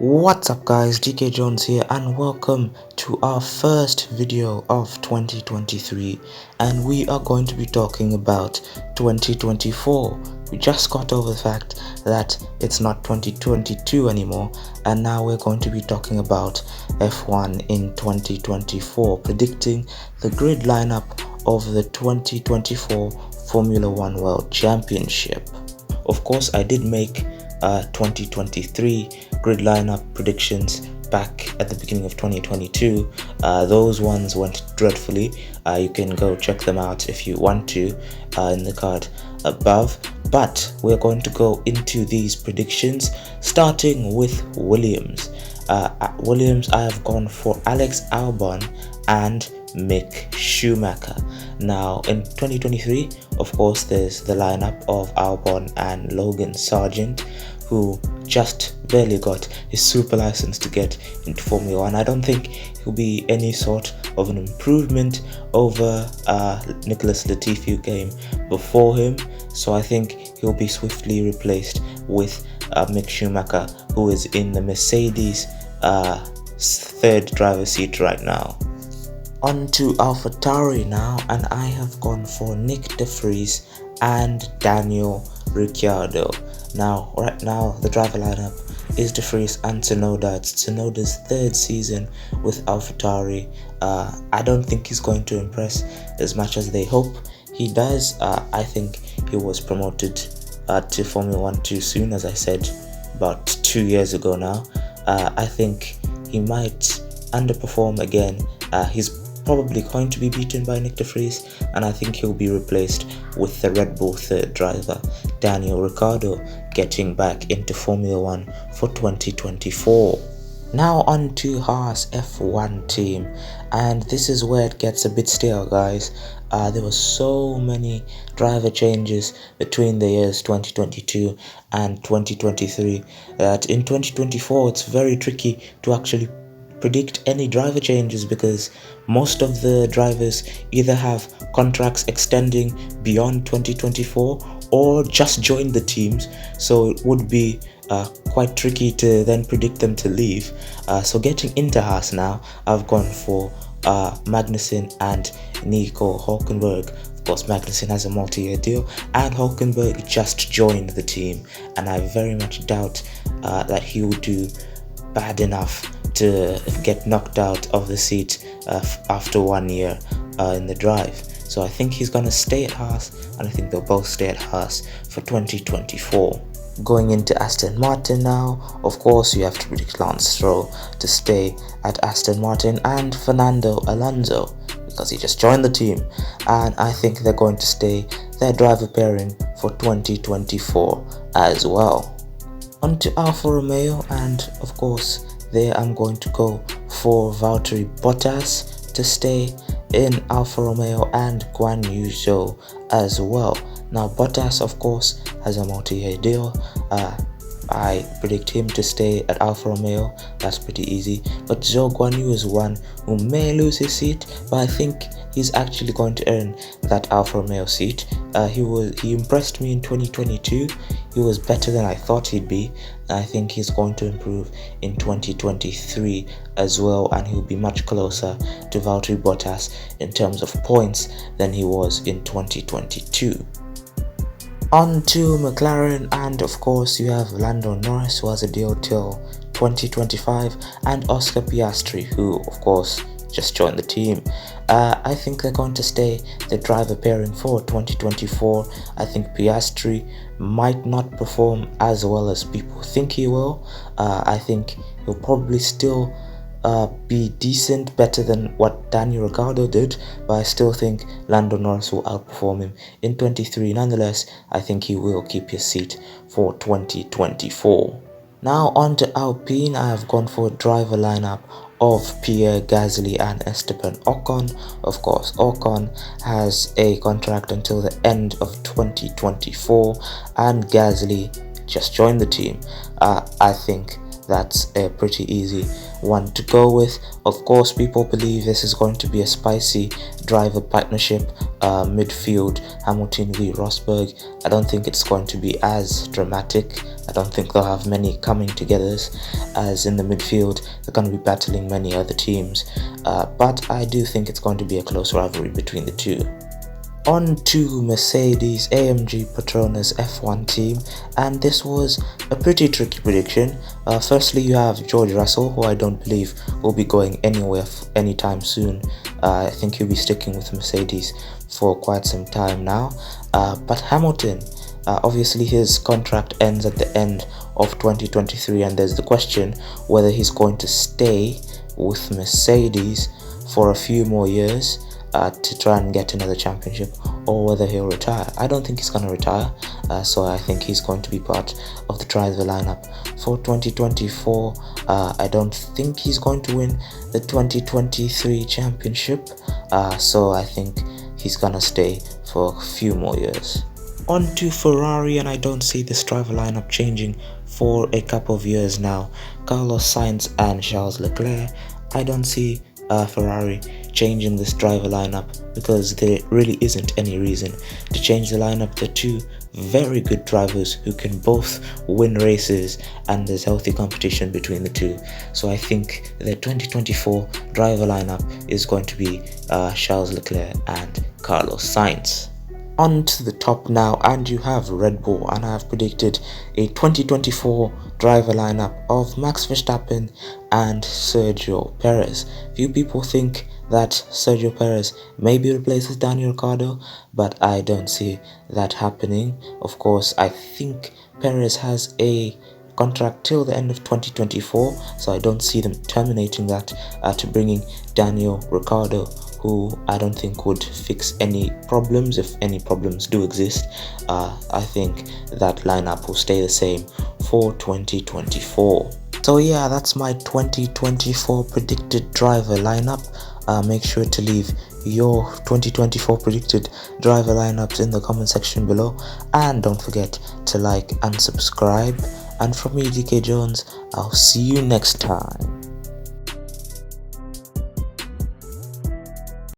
What's up guys, DK Jones here and welcome to our first video of 2023, and we are going to be talking about 2024. We just got over the fact that it's not 2022 anymore, and now we're going to be talking about F1 in 2024, predicting the grid lineup of the 2024 Formula 1 World Championship. Of course, I did make 2023 grid lineup predictions back at the beginning of 2022. Those ones went dreadfully. You can go check them out if you want to in the card above, but we're going to go into these predictions starting with Williams. At Williams, I have gone for Alex Albon and Mick Schumacher. Now in 2023, of course, there's the lineup of Albon and Logan Sargent, who just barely got his super license to get into Formula 1. I don't think he'll be any sort of an improvement over Nicholas Latifi, who came before him, so I think he'll be swiftly replaced with Mick Schumacher, who is in the Mercedes third driver seat right now. On to Alpha Tauri now, and I have gone for Nick De Vries and Daniel Ricciardo. Now, right now, the driver lineup is De Vries and Tsunoda. It's Tsunoda's third season with AlphaTauri. I don't think he's going to impress as much as they hope he does. I think he was promoted to Formula 1 too soon, as I said about 2 years ago now. I think he might underperform again. He's probably going to be beaten by Nick De Vries, and I think he'll be replaced with the Red Bull third driver, Daniel Ricciardo, getting back into Formula 1 for 2024. Now on to Haas F1 Team, and this is where it gets a bit stale, guys. There were so many driver changes between the years 2022 and 2023 that in 2024 it's very tricky to actually predict any driver changes, because most of the drivers either have contracts extending beyond 2024 or just joined the teams, so it would be quite tricky to then predict them to leave. So getting into Haas now, I've gone for Magnussen and Nico Hülkenberg. Of course, Magnussen has a multi-year deal and Hülkenberg just joined the team, and I very much doubt that he will do bad enough to get knocked out of the seat after 1 year in the drive. So I think he's going to stay at Haas, and I think they'll both stay at Haas for 2024. Going into Aston Martin now, of course you have to predict Lance Stroll to stay at Aston Martin and Fernando Alonso, because he just joined the team, and I think they're going to stay their driver pairing for 2024 as well. On to Alfa Romeo, and of course there I'm going to go for Valtteri Bottas to stay in Alfa Romeo and Guan Yu Zhou as well. Now Bottas, of course, has a multi-year deal. I predict him to stay at Alfa Romeo. That's pretty easy. But Zhou Guan Yu is one who may lose his seat, but I think he's actually going to earn that Alfa Romeo seat. He impressed me in 2022. He was better than I thought he'd be. I think he's going to improve in 2023 as well, and he'll be much closer to Valtteri Bottas in terms of points than he was in 2022. On to McLaren, and of course you have Lando Norris, who has a deal till 2025, and Oscar Piastri, who of course just joined the team. I think they're going to stay the driver pairing for 2024. I think Piastri might not perform as well as people think he will. I think he'll probably still be decent, better than what Daniel Ricciardo did, but I still think Lando Norris will outperform him in 23. Nonetheless, I think he will keep his seat for 2024. Now on to Alpine. I have gone for a driver lineup of Pierre Gasly and Esteban Ocon. Of course, Ocon has a contract until the end of 2024, and Gasly just joined the team. I think that's a pretty easy one to go with. Of course, people believe this is going to be a spicy driver partnership, midfield Hamilton v Rosberg. I don't think it's going to be as dramatic. I don't think they'll have many coming together as in the midfield. They're going to be battling many other teams, but I do think it's going to be a close rivalry between the two. On to Mercedes AMG Petronas F1 team, and this was a pretty tricky prediction. Firstly, you have George Russell, who I don't believe will be going anywhere anytime soon. I think he'll be sticking with Mercedes for quite some time now. But Hamilton, obviously his contract ends at the end of 2023, and there's the question whether he's going to stay with Mercedes for a few more years to try and get another championship, or whether he'll retire. I don't think he's going to retire, so I think he's going to be part of the driver lineup for 2024. I don't think he's going to win the 2023 championship, so I think he's going to stay for a few more years. On to Ferrari, and I don't see this driver lineup changing for a couple of years now. Carlos Sainz and Charles Leclerc. I don't see Ferrari changing this driver lineup because there really isn't any reason to change the lineup. They're two very good drivers who can both win races, and there's healthy competition between the two. So I think the 2024 driver lineup is going to be Charles Leclerc and Carlos Sainz. On to the top now, and you have Red Bull, and I have predicted a 2024 driver lineup of Max Verstappen and Sergio Perez. Few people think that Sergio Perez may be replaced with Daniel Ricciardo, but I don't see that happening. Of course, I think Perez has a contract till the end of 2024, so I don't see them terminating that to bringing Daniel Ricciardo, who I don't think would fix any problems, if any problems do exist. I think that lineup will stay the same for 2024. So yeah, that's my 2024 predicted driver lineup. Make sure to leave your 2024 predicted driver lineups in the comment section below, and don't forget to like and subscribe. And from me, DK Jones, I'll see you next time.